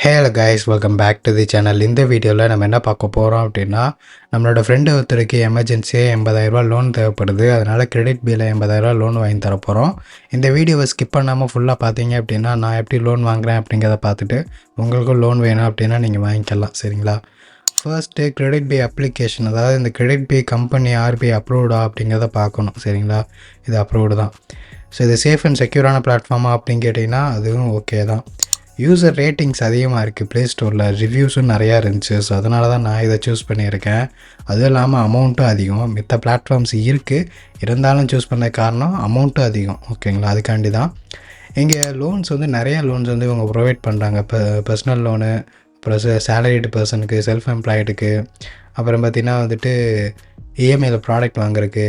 Hello guys, welcome back to the channel. இந்த வீடியோவில் நம்ம என்ன பார்க்க போகிறோம் அப்படின்னா, நம்மளோட ஃப்ரெண்டு ஒருத்தருக்கு எமர்ஜென்சியாக 80,000 லோன் தேவைப்படுது. அதனால் கிரெடிட் பியில் 80,000 லோன் வாங்கி தர போகிறோம். இந்த வீடியோவை ஸ்கிப் பண்ணாமல் ஃபுல்லாக பார்த்தீங்க அப்படின்னா, நான் எப்படி லோன் வாங்குறேன் அப்படிங்கிறத பார்த்துட்டு உங்களுக்கும் லோன் வேணும் அப்படின்னா நீங்கள் வாங்கிக்கலாம். சரிங்களா? ஃபர்ஸ்ட்டு கிரெடிட் பி அப்ளிகேஷன், அதாவது இந்த கிரெடிட் பி கம்பெனி ஆர்பிஐ அப்ரூவ்டா அப்படிங்கிறத பார்க்கணும். சரிங்களா? இது அப்ரூவ்டு தான். ஸோ இது சேஃப் அண்ட் செக்யூரான பிளாட்ஃபார்மா அப்படின்னு கேட்டிங்கன்னா அதுவும் ஓகே தான். யூசர் ரேட்டிங்ஸ் அதிகமாக இருக்குது ப்ளே ஸ்டோரில், ரிவ்யூஸும் நிறையா இருந்துச்சு. ஸோ அதனால தான் நான் இதை சூஸ் பண்ணியிருக்கேன். அதுவும் இல்லாமல் அமௌண்ட்டும் அதிகம். மித்த பிளாட்ஃபார்ம்ஸ் இருக்குது, இருந்தாலும் சூஸ் பண்ண காரணம் அமௌண்ட்டும் அதிகம். ஓகேங்களா? அதுக்காண்டி தான். இங்கே லோன்ஸ் வந்து நிறையா லோன்ஸ் வந்து இவங்க ப்ரொவைட் பண்ணுறாங்க. இப்போ பர்சனல் லோனு, அப்புறம் சேலரிடு பர்சனுக்கு, செல்ஃப் எம்ப்ளாய்டுக்கு, அப்புறம் பார்த்திங்கன்னா வந்துட்டு இஎம்ஐயில் ப்ராடக்ட் வாங்குறதுக்கு,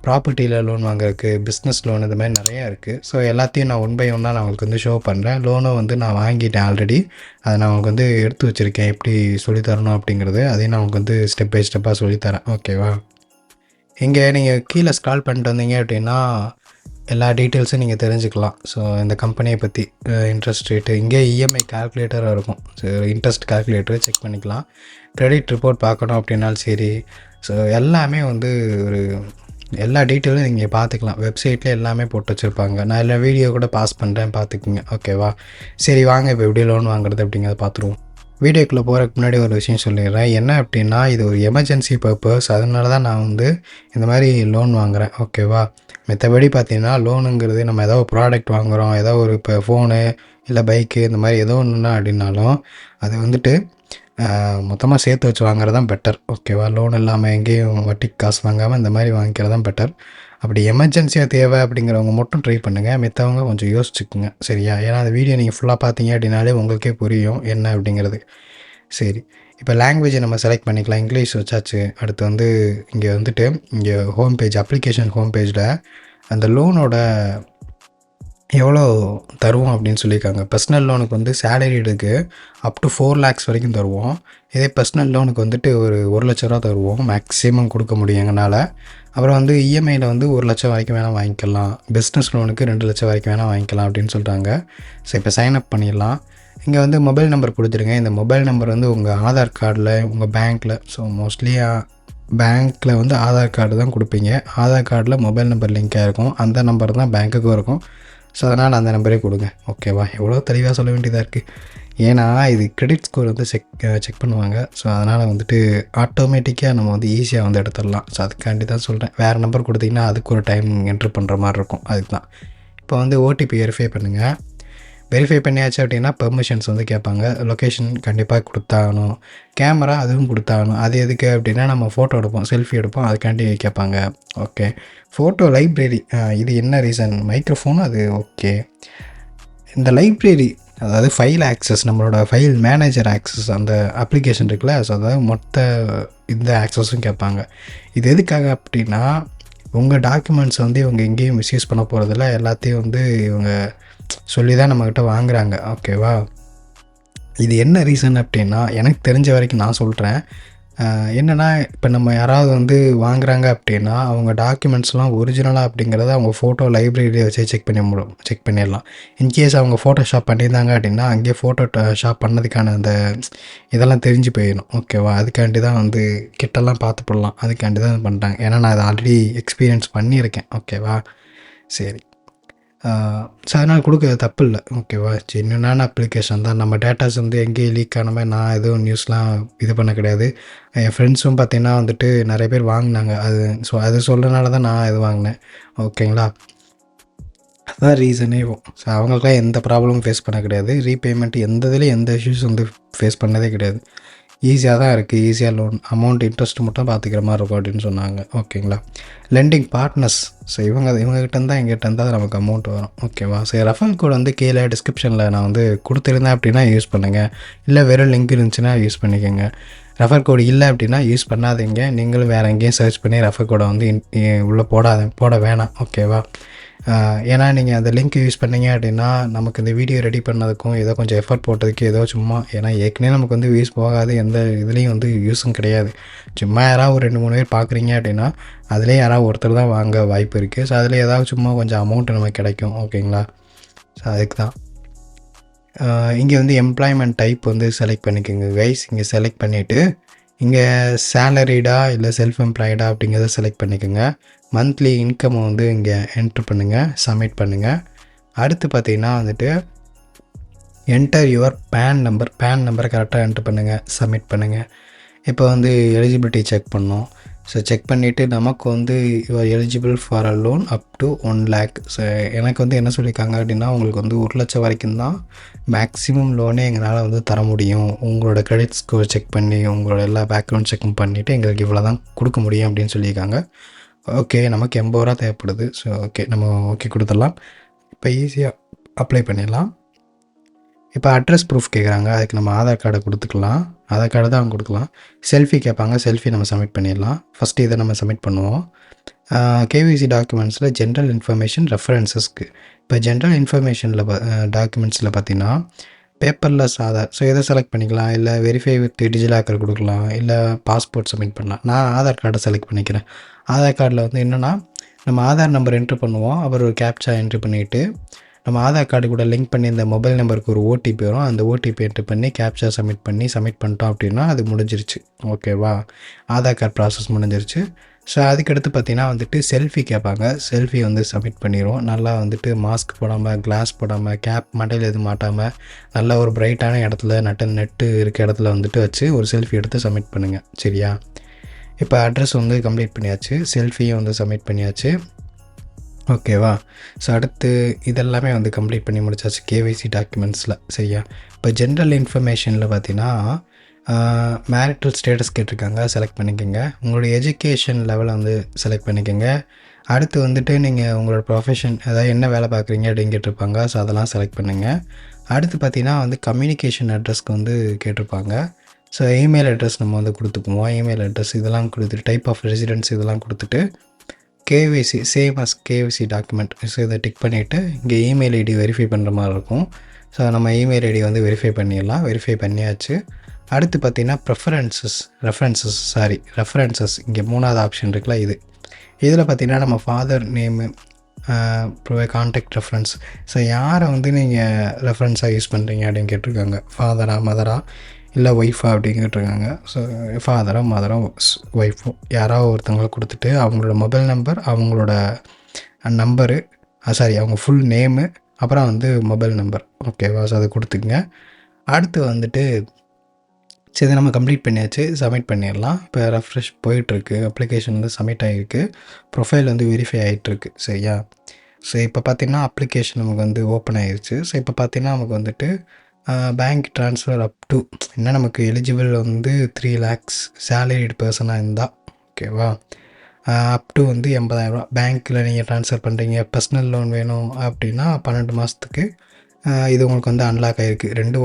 ப்ராப்பர்ட்டியில் லோன் வாங்குறதுக்கு, பிஸ்னஸ் லோன், இந்த மாதிரி நிறையா இருக்குது. ஸோ எல்லாத்தையும் நான் ஒன் பை ஒன்னாக நான் உங்களுக்கு வந்து ஷோ பண்ணுறேன். லோனும் வந்து நான் வாங்கிட்டேன் ஆல்ரெடி. அதை நான் உங்களுக்கு வந்து எடுத்து வச்சுருக்கேன் எப்படி சொல்லித்தரணும் அப்படிங்கிறது. அதையும் நான் உங்களுக்கு வந்து ஸ்டெப் பை ஸ்டெப்பாக சொல்லித்தரேன். ஓகேவா? இங்கே நீங்கள் கீழே ஸ்க்ரால் பண்ணிட்டு வந்தீங்க அப்படின்னா எல்லா டீட்டெயில்ஸும் நீங்கள் தெரிஞ்சுக்கலாம். ஸோ இந்த கம்பெனியை பற்றி, இன்ட்ரெஸ்ட் ரேட்டு, இங்கே இஎம்ஐ கால்குலேட்டராக இருக்கும். ஸோ இன்ட்ரெஸ்ட் கால்குலேட்டரை செக் பண்ணிக்கலாம். க்ரெடிட் ரிப்போர்ட் பார்க்கணும் அப்படின்னாலும் சரி. ஸோ எல்லாமே வந்து ஒரு எல்லா டீட்டெயிலும் நீங்கள் பார்த்துக்கலாம். வெப்சைட்டில் எல்லாமே போட்டு வச்சுருப்பாங்க. நான் எல்லா வீடியோ கூட பாஸ் பண்ணுறேன், பார்த்துக்குங்க. ஓகேவா? சரி, வாங்க இப்போ எப்படி லோன் வாங்குறது அப்படிங்கிறத பார்த்துருவோம். வீடியோக்குள்ளே போகிறதுக்கு முன்னாடி ஒரு விஷயம் சொல்லிடுறேன். என்ன அப்படின்னா, இது ஒரு எமர்ஜென்சி பர்பஸ். அதனால தான் நான் வந்து இந்த மாதிரி லோன் வாங்குகிறேன். ஓகேவா? மற்றபடி பார்த்தீங்கன்னா லோனுங்கிறது நம்ம ஏதோ ஒரு ப்ராடக்ட் வாங்குகிறோம், ஏதோ ஒரு இப்போ ஃபோனு இல்லை பைக்கு, இந்த மாதிரி ஏதோ ஒன்றுனா அப்படின்னாலும் அது வந்துட்டு மொத்தமாக சேர்த்து வச்சு வாங்குறது தான் பெட்டர். ஓகேவா? லோன் இல்லாமல் எங்கேயும் வட்டிக்கு காசு வாங்காமல் இந்த மாதிரி வாங்கிக்கிறது தான் பெட்டர். அப்படி எமர்ஜென்சியாக தேவை அப்படிங்கிறவங்க மட்டும் ட்ரை பண்ணுங்கள். மித்தவங்க கொஞ்சம் யோசிச்சுக்குங்க. சரியா? ஏன்னா அந்த வீடியோ நீங்கள் ஃபுல்லாக பார்த்தீங்க அப்படின்னாலே உங்களுக்கே புரியும் என்ன அப்படிங்கிறது. சரி, இப்போ லாங்குவேஜை நம்ம செலக்ட் பண்ணிக்கலாம். இங்கிலீஷ் வச்சாச்சு. அடுத்து வந்து இங்கே வந்துட்டு இங்கே ஹோம் பேஜ், அப்ளிகேஷன் ஹோம் பேஜில் அந்த லோனோட எவ்வளோ தருவோம் அப்படின்னு சொல்லியிருக்காங்க. பர்சனல் லோனுக்கு வந்து சேலரிடுக்கு அப் டு 4 lakhs வரைக்கும் தருவோம். இதே பர்சனல் லோனுக்கு வந்துட்டு ஒரு 1,00,000 தருவோம், மேக்ஸிமம் கொடுக்க முடியும் எங்களால். அப்புறம் வந்து இஎம்ஐயில் வந்து 1,00,000 வரைக்கும் வேணால் வாங்கிக்கலாம். பிஸ்னஸ் லோனுக்கு 2,00,000 வரைக்கும் வேணால் வாங்கிக்கலாம் அப்படின்னு சொல்கிறாங்க. ஸோ இப்போ சைன் அப் பண்ணிடலாம். இங்கே வந்து மொபைல் நம்பர் கொடுத்துருங்க. இந்த மொபைல் நம்பர் வந்து உங்கள் ஆதார் கார்டில், உங்கள் பேங்க்கில், ஸோ மோஸ்ட்லி பேங்க்கில் வந்து ஆதார் கார்டு தான் கொடுப்பீங்க. ஆதார் கார்டில் மொபைல் நம்பர் லிங்காக இருக்கும். அந்த நம்பர் தான் பேங்க்குக்கும் இருக்கும். ஸோ அதனால் அந்த நம்பரே கொடுங்க. ஓகேவா? எவ்வளோ தெளிவாக சொல்ல வேண்டியதாக இருக்குது. ஏன்னா இது கிரெடிட் ஸ்கோர் வந்து செக் பண்ணுவாங்க. ஸோ அதனால் வந்துட்டு ஆட்டோமேட்டிக்காக நம்ம வந்து ஈஸியாக வந்து எடுத்துடலாம். ஸோ அதுக்காண்டி தான் சொல்கிறேன். வேறு நம்பர் கொடுத்திங்கன்னா அதுக்கு ஒரு டைம் என்ட்ரு பண்ணுற மாதிரி இருக்கும். அதுக்கு தான். இப்போ வந்து ஓடிபி வெரிஃபை பண்ணுங்கள். வெரிஃபை பண்ணியாச்சு அப்படின்னா பெர்மிஷன்ஸ் வந்து கேட்பாங்க. லொக்கேஷன் கண்டிப்பாக கொடுத்தாகணும். கேமரா அதுவும் கொடுத்தாகணும். அது எதுக்கு அப்படின்னா நம்ம ஃபோட்டோ எடுப்போம், செல்ஃபி எடுப்போம், அதுக்காண்டி கேட்பாங்க. ஓகே. ஃபோட்டோ லைப்ரரி, இது என்ன ரீசன்? மைக்ரோஃபோன், அது ஓகே. இந்த லைப்ரரி, அதாவது ஃபைல் ஆக்சஸ், நம்மளோட ஃபைல் மேனேஜர் ஆக்சஸ், அந்த அப்ளிகேஷன் இருக்குல்ல, ஸோ அதாவது மொத்த இந்த ஆக்சஸும் கேட்பாங்க. இது எதுக்காக அப்படின்னா உங்கள் டாக்குமெண்ட்ஸ் வந்து இவங்க எங்கேயும் மிஸ்யூஸ் பண்ண போகிறதில்ல. எல்லாத்தையும் வந்து இவங்க சொல்லி தான் நம்மக்கிட்ட வாங்குகிறாங்க. ஓகேவா? இது என்ன ரீசன் அப்படின்னா எனக்கு தெரிஞ்ச வரைக்கும் நான் சொல்கிறேன். என்னென்னா, இப்போ நம்ம யாராவது வந்து வாங்குகிறாங்க அப்படின்னா அவங்க டாக்குமெண்ட்ஸ்லாம் ஒரிஜினலாக அப்படிங்கிறத அவங்க ஃபோட்டோ லைப்ரரியை வச்சு செக் பண்ணிடலாம். இன்கேஸ் அவங்க ஃபோட்டோஷாப் பண்ணியிருந்தாங்க அப்படின்னா அங்கேயே ஃபோட்டோ பண்ணதுக்கான அந்த இதெல்லாம் தெரிஞ்சு போயிடும். ஓகேவா? அதுக்காண்டி தான் வந்து கிட்டெல்லாம் பார்த்து போடலாம். அதுக்காண்டி தான் பண்ணுறாங்க. ஏன்னா நான் அதை ஆல்ரெடி எக்ஸ்பீரியன்ஸ் பண்ணியிருக்கேன். ஓகேவா? சரி. ஸோ அதனால் கொடுக்குறது தப்பு இல்லை. ஓகேவா? ஜென்யூனான அப்ளிகேஷன் தான். நம்ம டேட்டாஸ் வந்து எங்கேயும் லீக் ஆன மாதிரி நான் எதுவும் நியூஸ்லாம் இது பண்ண கிடையாது. என் ஃப்ரெண்ட்ஸும் பார்த்திங்கன்னா வந்துட்டு நிறைய பேர் வாங்கினாங்க. அது சொல்கிறனால தான் நான் இது வாங்கினேன். ஓகேங்களா? அதுதான் ரீசனே. ஸோ அவங்களுக்குலாம் எந்த ப்ராப்ளமும் ஃபேஸ் பண்ண கிடையாது. ரீபேமெண்ட் எந்த இதுலேயும் எந்த இஷ்யூஸ் வந்து ஃபேஸ் பண்ணதே கிடையாது. ஈஸியாக தான் இருக்குது. ஈஸியாக லோன் அமௌண்ட், இன்ட்ரெஸ்ட் மட்டும் பார்த்துக்கிற மாதிரி இருக்கும் அப்படின்னு சொன்னாங்க. ஓகேங்களா? லெண்டிங் பார்ட்னர்ஸ், ஸோ இவங்ககிட்ட இருந்தால் எங்கிட்ட இருந்தால் நமக்கு அமௌண்ட் வரும். ஓகேவா? சரி, ரெஃபரல் கோட் வந்து கீழே டிஸ்கிரிப்ஷனில் நான் வந்து கொடுத்துருந்தேன் அப்படின்னா யூஸ் பண்ணுங்கள். இல்லை வெறும் லிங்க் இருந்துச்சுன்னா யூஸ் பண்ணிக்கோங்க. ரெஃபர் கோடு இல்லை அப்படின்னா யூஸ் பண்ணாதீங்க. நீங்களும் வேறு எங்கேயும் சர்ச் பண்ணி ரெஃபர் கோடை வந்து உள்ளே போட வேணாம். ஓகேவா? ஏன்னா நீங்கள் அந்த லிங்க் யூஸ் பண்ணிங்க அப்படின்னா நமக்கு இந்த வீடியோ ரெடி பண்ணதுக்கும் ஏதோ கொஞ்சம் எஃபர்ட் போட்டதுக்கு ஏதோ சும்மா, ஏன்னா ஏற்கனவே நமக்கு வந்து வியூஸ் போகாது, எந்த இதுலேயும் வந்து யூஸும் கிடையாது. சும்மா யாராவது ஒரு 2-3 பேர் பார்க்குறீங்க அப்படின்னா அதிலே யாராவது ஒருத்தர் தான் வாங்க வாய்ப்பு இருக்குது. ஸோ அதில் ஏதாவது சும்மா கொஞ்சம் அமௌண்ட்டு நமக்கு கிடைக்கும். ஓகேங்களா? ஸோ அதுக்கு தான் இங்கே வந்து எம்ப்ளாய்மெண்ட் டைப் வந்து செலக்ட் பண்ணிக்கோங்க கைஸ். இங்கே செலக்ட் பண்ணிவிட்டு இங்கே சேலரிடா இல்லை செல்ஃப் எம்ப்ளாய்டா அப்படிங்கிறத செலக்ட் பண்ணிக்கோங்க. மந்த்லி இன்கம் வந்து இங்கே என்ட்ரு பண்ணுங்கள், சப்மிட் பண்ணுங்கள். அடுத்து பார்த்தீங்கன்னா வந்துட்டு என்டர் யுவர் பேன் நம்பரை கரெக்டாக என்ட்ரு பண்ணுங்கள், சப்மிட் பண்ணுங்கள். இப்போ வந்து எலிஜிபிலிட்டி செக் பண்ணோம். ஸோ செக் பண்ணிவிட்டு நமக்கு வந்து you're eligible for a loan up to 1 lakh. So எனக்கு வந்து என்ன சொல்லியிருக்காங்க அப்படின்னா, உங்களுக்கு வந்து 1 லட்சம் வரைக்கும் தான் மேக்ஸிமம் லோனே எங்களால் வந்து தர முடியும். உங்களோட கிரெடிட் ஸ்கோர் செக் பண்ணி உங்களோட எல்லா பேக்ரவுண்ட் செக்கும் பண்ணிவிட்டு எங்களுக்கு இவ்வளோ தான் கொடுக்க முடியும் அப்படின்னு சொல்லியிருக்காங்க. ஓகே, நமக்கு 80 ரூபா தேவைப்படுது. ஸோ ஓகே, நம்ம ஓகே கொடுத்துடலாம். இப்போ ஈஸியாக அப்ளை பண்ணிடலாம். இப்போ அட்ரஸ் ப்ரூஃப் கேட்குறாங்க, அதுக்கு நம்ம ஆதார் கார்டை கொடுத்துக்கலாம். ஆதார் கார்டு தான் அவங்க கொடுக்கலாம். செல்ஃபி கேட்பாங்க, செல்ஃபி நம்ம சப்மிட் பண்ணிடலாம். ஃபஸ்ட்டு இதை நம்ம சப்மிட் பண்ணுவோம். கேவிசி டாக்குமெண்ட்ஸில் ஜென்ரல் இன்ஃபர்மேஷன் ரெஃபரன்சஸ்க்கு இப்போ ஜென்ரல் இன்ஃபர்மேஷனில் டாக்குமெண்ட்ஸில் பார்த்தீங்கன்னா பேப்பர்லெஸ் ஆதார். ஸோ எதை செலக்ட் பண்ணிக்கலாம், இல்லை வெரிஃபை வித் டிஜிலாக்கர் கொடுக்கலாம், இல்லை பாஸ்போர்ட் சப்மிட் பண்ணலாம். நான் ஆதார் கார்டை செலக்ட் பண்ணிக்கிறேன். ஆதார் கார்டில் வந்து என்னென்னா நம்ம ஆதார் நம்பர் என்ட்ரு பண்ணுவோம், அப்புறம் ஒரு கேப்சா என்ட்ரு பண்ணிவிட்டு நம்ம ஆதார் கார்டு கூட லிங்க் பண்ணி இந்த மொபைல் நம்பருக்கு ஒரு ஓடிபி வரும், அந்த ஓடிபி என்ட்ரு பண்ணி கேப்சா சப்மிட் பண்ணிட்டோம் அப்படின்னா அது முடிஞ்சிருச்சு. ஓகேவா, ஆதார் கார்டு ப்ராசஸ் முடிஞ்சிருச்சு. ஸோ அதுக்கடுத்து பார்த்திங்கன்னா வந்துட்டு செல்ஃபி கேட்பாங்க. செல்ஃபி வந்து சப்மிட் பண்ணிடுவோம். நல்லா வந்துட்டு மாஸ்க் போடாமல், கிளாஸ் போடாமல், கேப் மண்டையில் எதுவும் மாட்டாமல், நல்லா ஒரு பிரைட்டான இடத்துல நெட்டு இருக்க இடத்துல வந்துட்டு வச்சு ஒரு செல்ஃபி எடுத்து சப்மிட் பண்ணுங்கள். சரியா, இப்போ அட்ரஸ் வந்து கம்ப்ளீட் பண்ணியாச்சு, செல்ஃபியும் வந்து சப்மிட் பண்ணியாச்சு. ஓகேவா, ஸோ அடுத்து இதெல்லாமே வந்து கம்ப்ளீட் பண்ணி முடிச்சாச்சு கேவைசி டாக்குமெண்ட்ஸில். சரியா, இப்போ ஜென்ரல் இன்ஃபர்மேஷனில் பார்த்தீங்கன்னா மேரிட்டல் ஸ்டேட்டஸ் கேட்டிருக்காங்க, செலக்ட் பண்ணிக்கோங்க. உங்களுடைய எஜுகேஷன் லெவலை வந்து செலக்ட் பண்ணிக்கோங்க. அடுத்து வந்துட்டு நீங்கள் உங்களோட ப்ரொஃபஷன், அதாவது என்ன வேலை பார்க்குறீங்க அப்படின்னு கேட்டிருப்பாங்க. ஸோ அதெல்லாம் செலக்ட் பண்ணுங்கள். அடுத்து பார்த்தீங்கன்னா வந்து கம்யூனிகேஷன் அட்ரஸ்க்கு வந்து கேட்டிருப்பாங்க. ஸோ இமெயில் அட்ரஸ் நம்ம வந்து கொடுத்துக்குவோம். இமெயில் அட்ரஸ் இதெல்லாம் கொடுத்துட்டு டைப் ஆஃப் ரெசிடென்ஸ் இதெல்லாம் கொடுத்துட்டு KYC same as KYC document. So இதை டிக் பண்ணிவிட்டு இங்கே இமெயில் ஐடி வெரிஃபை பண்ணுற மாதிரி இருக்கும். ஸோ நம்ம இமெயில் ஐடி வந்து வெரிஃபை பண்ணிடலாம். வெரிஃபை பண்ணியாச்சு. அடுத்து பார்த்திங்கன்னா ரெஃபரன்சஸ் இங்கே 3வது ஆப்ஷன் இருக்குல்ல, இதில் பார்த்திங்கன்னா நம்ம father name, contact reference. So யாரை வந்து நீங்கள் ரெஃபரன்ஸாக யூஸ் பண்ணுறீங்க அப்படின்னு கேட்டிருக்காங்க. ஃபாதரா, மதரா, இல்லை ஒய்ஃபா அப்படின்னு கேட்டிருக்காங்க. ஸோ ஃபாதரோ மதரோ ஒய்ஃபோ யாராவது ஒருத்தவங்களை கொடுத்துட்டு அவங்களோட மொபைல் நம்பர், அவங்களோட நம்பரு, அவங்க ஃபுல் நேமு, அப்புறம் வந்து மொபைல் நம்பர். ஓகேவா, ஸோ அதை கொடுத்துக்குங்க. அடுத்து வந்துட்டு சரி, நம்ம கம்ப்ளீட் பண்ணியாச்சு, சப்மிட் பண்ணிடலாம். இப்போ ரெஃப்ரெஷ் போயிட்டுருக்கு, அப்ளிகேஷன் வந்து சப்மிட் ஆகிருக்கு, ப்ரொஃபைல் வந்து வெரிஃபை ஆகிட்டுருக்கு. சரியா, ஸோ இப்போ பார்த்திங்கன்னா அப்ளிகேஷன் நமக்கு வந்து ஓப்பன் ஆகிடுச்சு. ஸோ இப்போ பார்த்திங்கன்னா நமக்கு வந்துட்டு பேங்க் ட்ரான்ஸ்ஃபர் அப் டு என்ன நமக்கு எலிஜிபிள் வந்து 3 lakhs சேலரிடு பர்சனாக இருந்தால். ஓகேவா, அப் டு வந்து 80,000 பேங்க்கில் நீங்கள் ட்ரான்ஸ்ஃபர் பண்ணுறீங்க. பர்சனல் லோன் வேணும் அப்படின்னா 12 மாதத்துக்கு இது உங்களுக்கு வந்து அன்லாக் ஆகிருக்கு. 2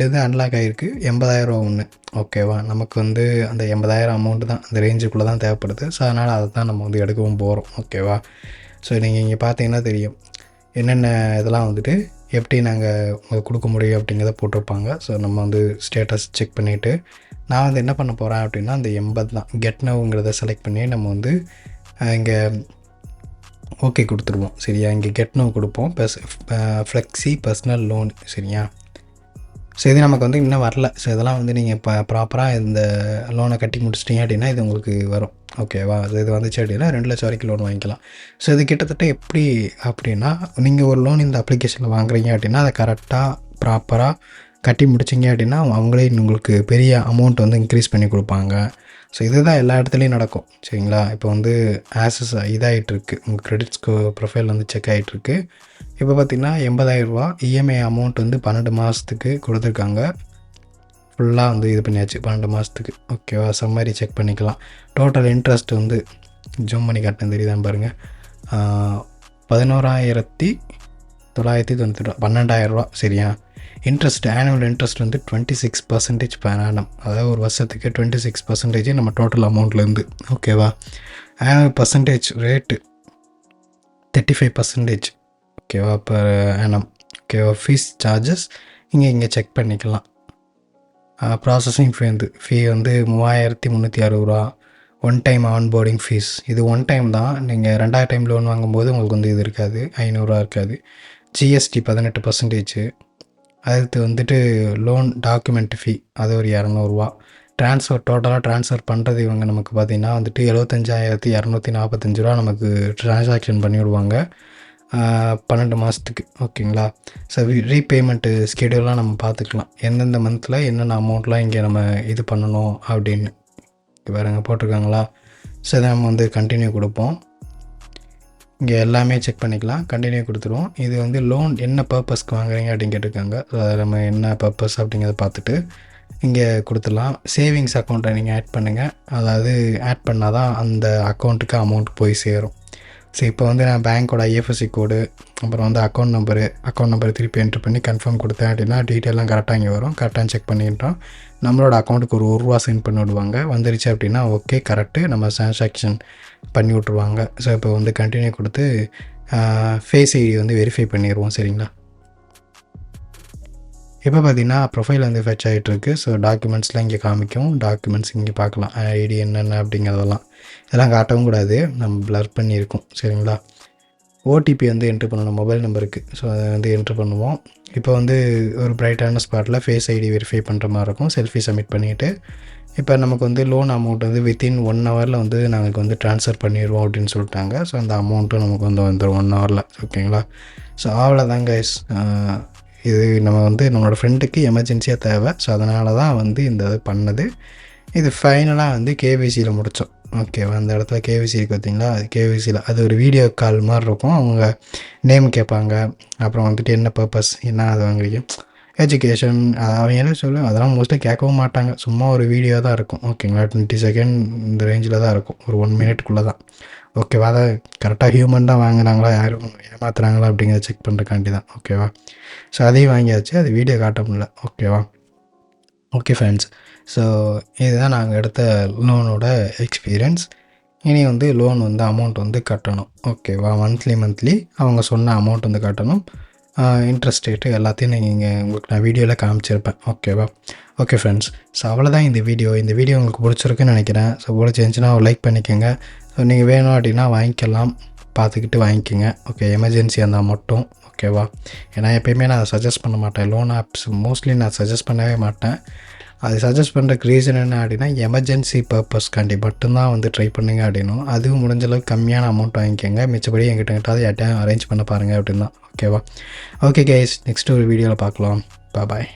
இது அன்லாக் ஆகிருக்கு, 80,000 ஒன்று. ஓகேவா, நமக்கு வந்து அந்த 80,000 அமௌண்ட்டு தான் அந்த ரேஞ்சுக்குள்ளே தான் தேவைப்படுது. ஸோ அதனால் அதை தான் நம்ம வந்து எடுக்கவும் போகிறோம். ஓகேவா, ஸோ நீங்கள் இங்கே பார்த்தீங்கன்னா தெரியும் என்னென்ன இதெல்லாம் வந்துட்டு எப்படி நாங்கள் உங்களுக்கு கொடுக்க முடியும் அப்படிங்கிறத போட்டிருப்பாங்க. ஸோ நம்ம வந்து ஸ்டேட்டஸ் செக் பண்ணிவிட்டு நான் வந்து என்ன பண்ண போகிறேன் அப்படின்னா அந்த 80 தான் கெட் நவ்ங்கிறத செலக்ட் பண்ணி நம்ம வந்து இங்கே ஓகே கொடுத்துருவோம். சரியா, இங்கே கெட் நவ் கொடுப்போம், ஃப்ளெக்ஸி பர்சனல் லோன். சரியா, ஸோ இது நமக்கு வந்து இன்னும் வரல. ஸோ இதெல்லாம் வந்து நீங்கள் இப்போ ப்ராப்பராக இந்த லோனை கட்டி முடிச்சிட்டிங்க அப்படின்னா இது உங்களுக்கு வரும். ஓகேவா, இது வந்துச்சு அப்படின்னா 2 லட்சம் வரைக்கும் லோன் வாங்கிக்கலாம். ஸோ இது கிட்டத்தட்ட எப்படி அப்படின்னா நீங்கள் ஒரு லோன் இந்த அப்ளிகேஷனில் வாங்குறீங்க அப்படின்னா அதை கரெக்டாக ப்ராப்பராக கட்டி முடிச்சிங்க அப்படின்னா அவங்களே உங்களுக்கு பெரிய அமௌண்ட் வந்து இன்க்ரீஸ் பண்ணி கொடுப்பாங்க. ஸோ இதுதான் எல்லா இடத்துலையும் நடக்கும். சரிங்களா, இப்போ வந்து ஆக்சஸ் இதாகிட்டுருக்கு, உங்கள் கிரெடிட் ஸ்கோர் ப்ரொஃபைல் வந்து செக் ஆகிட்டுருக்கு. இப்போ பார்த்திங்கன்னா 80,000 ரூபா இஎம்ஐ அமௌண்ட் வந்து 12 மாதத்துக்கு கொடுத்துருக்காங்க. ஃபுல்லாக வந்து இது பண்ணியாச்சு 12 மாதத்துக்கு. ஓகேவா, சம்மரி செக் பண்ணிக்கலாம். டோட்டல் இன்ட்ரெஸ்ட் வந்து ஜூம் பண்ணி காட்டினேன் தெரியுதான்னு பாருங்கள், 11,992 12,000 ரூபா. சரியா, இன்ட்ரெஸ்ட் ஆனுவல் இன்ட்ரெஸ்ட் வந்து 26% per annum, அதாவது ஒரு வருஷத்துக்கு 26% நம்ம டோட்டல் அமௌண்ட்லேருந்து. ஓகேவா, ஆனுவல் பர்சன்டேஜ் ரேட்டு 35%. ஓகேவா, பர் annum. ஓகேவா, ஃபீஸ் சார்ஜஸ் இங்கே செக் பண்ணிக்கலாம். ப்ராசஸிங் ஃபீ வந்து 3,360 ரூபா. ஒன் டைம் ஆன்போர்டிங் ஃபீஸ், இது ஒன் டைம் தான். நீங்கள் 2வது டைம் லோன் வாங்கும்போது உங்களுக்கு வந்து இது இருக்காது, 500 ரூபா இருக்காது. ஜிஎஸ்டி 18%. அடுத்து வந்துட்டு லோன் டாக்குமெண்ட் ஃபீ அது ஒரு ரூ. 200. டோட்டலாக ட்ரான்ஸ்ஃபர் பண்ணுறது இவங்க நமக்கு பார்த்திங்கன்னா வந்துட்டு ரூ. 75,245 நமக்கு ட்ரான்சாக்ஷன் பண்ணி விடுவாங்க 12 மாதத்துக்கு. ஓகேங்களா? ஸோ ரீபேமெண்ட்டு ஸ்கெடியூலாம் நம்ம பார்த்துக்கலாம், எந்தெந்த மந்தில் என்னென்ன அமௌண்ட்லாம் இங்கே நம்ம இது பண்ணணும் அப்படின்னு பாருங்க போட்டிருக்காங்களா. ஸோ இதை நம்ம வந்து கண்டினியூ கொடுப்போம். இங்கே எல்லாமே செக் பண்ணிக்கலாம், கண்டினியூ கொடுத்துருவோம். இது வந்து லோன் என்ன பர்பஸ்க்கு வாங்குறீங்க அப்படின்னு கேட்டிருக்காங்க. ஸோ அதை நம்ம என்ன பர்பஸ் அப்படிங்கிறத பார்த்துட்டு இங்கே கொடுத்துடலாம். சேவிங்ஸ் அக்கௌண்ட்டை நீங்கள் ஆட் பண்ணுங்கள், அதாவது ஆட் பண்ணால் தான் அந்த அக்கௌண்ட்டுக்கு அமௌண்ட் போய் சேரும். ஸோ இப்போ வந்து நான் பேங்க்கோட ஐஎஃப்எஸ்சி கோடு, அப்புறம் வந்து அக்கௌண்ட் நம்பர் திருப்பி என்ட்ரு பண்ணி கன்ஃபார்ம் கொடுத்தேன் அப்படின்னா டீட்டெயிலாம் கரெக்டாக இங்கே வரும். கரெக்டாக செக் பண்ணிட்டோம். நம்மளோட அக்கௌண்ட்டுக்கு ஒரு ரூபா சென்ட் பண்ணி விடுவாங்க. வந்துருச்சு அப்படின்னா ஓகே கரெக்டு, நம்ம ட்ரான்சாக்ஷன் பண்ணி விட்ருவாங்க. ஸோ இப்போ வந்து கண்டினியூ கொடுத்து ஃபேஸ் ஐடி வந்து வெரிஃபை பண்ணிடுவோம். சரிங்களா? இப்போ பார்த்தீங்கன்னா ப்ரொஃபைல் வந்து ஃபெச் ஆகிட்டுருக்கு. ஸோ டாக்குமெண்ட்ஸ்லாம் இங்கே காமிக்கும், டாக்குமெண்ட்ஸ் இங்கே பார்க்கலாம், ஐடி என்னென்ன அப்படிங்கிறதெல்லாம். இதெல்லாம் காட்டவும் கூடாது, நம்ம ப்ளர் பண்ணியிருக்கோம். சரிங்களா? ஓடிபி வந்து என்ட்ரு பண்ணணும் மொபைல் நம்பருக்கு. ஸோ அதை வந்து என்ட்ரு பண்ணுவோம். இப்போ வந்து ஒரு பிரைட்டான ஸ்பாட்டில் ஃபேஸ் ஐடி வெரிஃபை பண்ணுற மாதிரி இருக்கும். செல்ஃபி சப்மிட் பண்ணிவிட்டு இப்போ நமக்கு வந்து லோன் அமௌண்ட் வந்து வித்தின் 1 ஹவரில் வந்து நாங்கள் வந்து ட்ரான்ஸ்ஃபர் பண்ணிடுவோம் அப்படின்னு சொல்லிட்டாங்க. ஸோ அந்த அமௌண்ட்டும் நமக்கு வந்து வந்துடும் 1 ஹவரில். ஓகேங்களா? ஸோ அவ்வளோதாங்க கைஸ். இது நம்ம வந்து நம்மளோட ஃப்ரெண்டுக்கு எமர்ஜென்சியாக தேவை. ஸோ அதனால தான் வந்து இந்த இது பண்ணது. இது ஃபைனலாக வந்து கேவிசியில் முடித்தோம். ஓகேவா? அந்த இடத்துல கேவிசி இருக்குது பார்த்தீங்களா, அது கேவிசியில் அது ஒரு வீடியோ கால் மாதிரி இருக்கும். அவங்க நேம் கேட்பாங்க, அப்புறம் வந்துட்டு என்ன பர்பஸ் என்ன அது வாங்குறீங்க, எஜுகேஷன், அவங்க என்ன சொல்லுவேன் அதெல்லாம் மோஸ்ட்லி கேட்கவும் மாட்டாங்க. சும்மா ஒரு வீடியோ தான் இருக்கும். ஓகேங்களா? 20 செகண்ட் இந்த ரேஞ்சில் தான் இருக்கும், ஒரு 1 மினிட்குள்ளே தான். ஓகேவா? அதை கரெக்டாக ஹியூமன் தான் வாங்கினாங்களா, யாரும் ஏமாத்துறாங்களா அப்படிங்கிறத செக் பண்ணுறக்காண்டி தான். ஓகேவா? ஸோ அதையும் வாங்கியாச்சு, அது வீடியோ காட்ட முடியல. ஓகேவா? ஓகே ஃப்ரெண்ட்ஸ், ஸோ இதுதான் நாங்கள் எடுத்த லோனோட எக்ஸ்பீரியன்ஸ். இனி வந்து லோன் வந்து அமௌண்ட் வந்து கட்டணும். ஓகேவா? மந்த்லி அவங்க சொன்ன அமௌண்ட் வந்து கட்டணும். இன்ட்ரெஸ்ட் ரேட்டு எல்லாத்தையும் நீங்கள் உங்களுக்கு நான் வீடியோவில் காமிச்சிருப்பேன். ஓகேவா? ஓகே ஃப்ரெண்ட்ஸ், ஸோ அவ்வளோதான் இந்த வீடியோ உங்களுக்கு பிடிச்சிருக்குன்னு நினைக்கிறேன். ஸோ பிடிச்சிருந்துச்சின்னா லைக் பண்ணிக்கோங்க. ஸோ நீங்கள் வேணும் அப்படின்னா வாங்கிக்கலாம், பார்த்துக்கிட்டு வாங்கிக்கோங்க. ஓகே, எமர்ஜென்சி இருந்தால் மட்டும். ஓகேவா? ஏன்னா எப்போயுமே நான் சஜஸ்ட் பண்ண மாட்டேன், லோன் ஆப்ஸ் மோஸ்ட்லி நான் சஜஸ்ட் பண்ணவே மாட்டேன். அது சஜஸ்ட் பண்ணுறதுக்கு ரீசன் என்ன அப்படின்னா எமர்ஜென்சி பர்பஸ்க்காண்டி மட்டும்தான் வந்து ட்ரை பண்ணுங்க அப்படின்னும். அதுவும் முடிஞ்சளவுக்கு கம்மியான அமௌண்ட் வாங்கிக்கோங்க, மிச்சப்படி எங்கிட்ட யார்ட்டையும் அரேஞ்ச் பண்ண பாருங்கள் அப்படின்னு தான். ஓகேவா? ஓகே கைஸ், நெக்ஸ்ட் ஒரு வீடியோவில் பார்க்கலாம். பாய்.